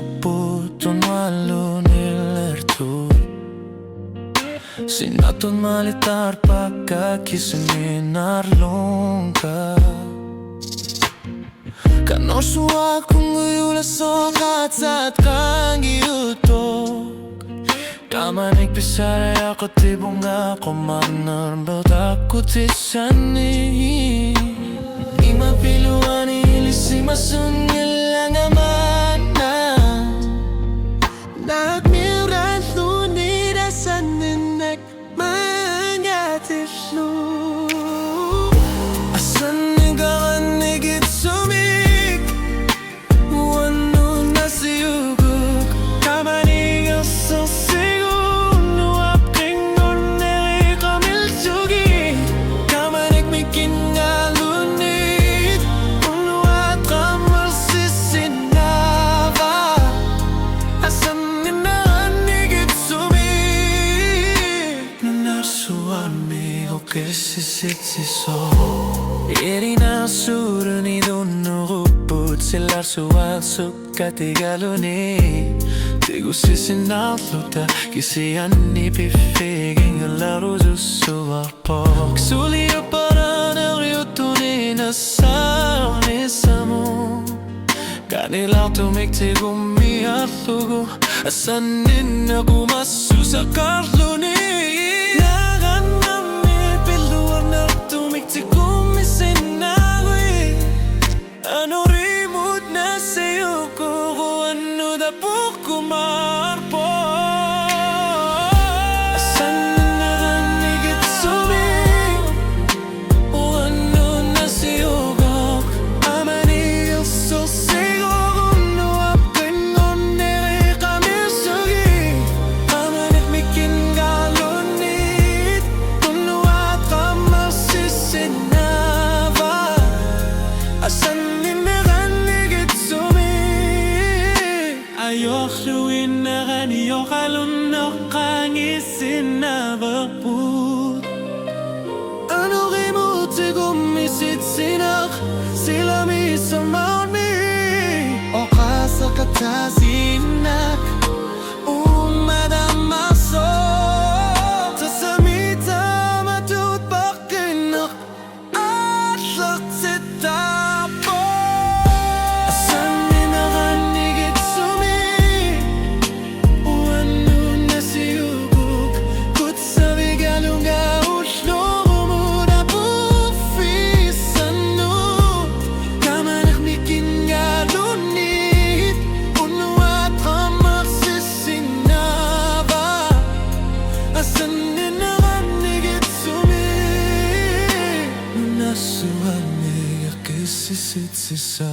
upputon valunillertud. Sinatun malitar pagkakisanin arlongka. Kanosua kung uyulasok at saat kang iutok. Kamanik pisaray ako tibong ako manarbot ako tisani. Imapiluan ilisi masungilang amana. Nagmiran lunida sa ninek mangatislu. Asan nigakan nigit sumik. Wano na siyugok. Kamanigaw sa segundo apking oneri kamilsugi. Kamanik mikin nga lunid. Unuat kamal sisinava. Asan ninakan nigit sumik. Nanasuan mi o kesisit siso. Irina surun idunuruput silar sual sukatigaluni. Tigu sisinatluta kisian ipifiging alaro susuarpo. Ksulia para nariutunin asal nisamu. Kanilaw tumiktig umiatlugo. Asanin ako masusakarluni. Ayokluin na kaniyo kalunok kangisin na bagput. Ano kimuti gumisit sinak sila mi sa Mount Me. O kasakatasinak umadamaso. Tasamita matut bakinak at laksitapo. Nasuan niya kesisit sisa.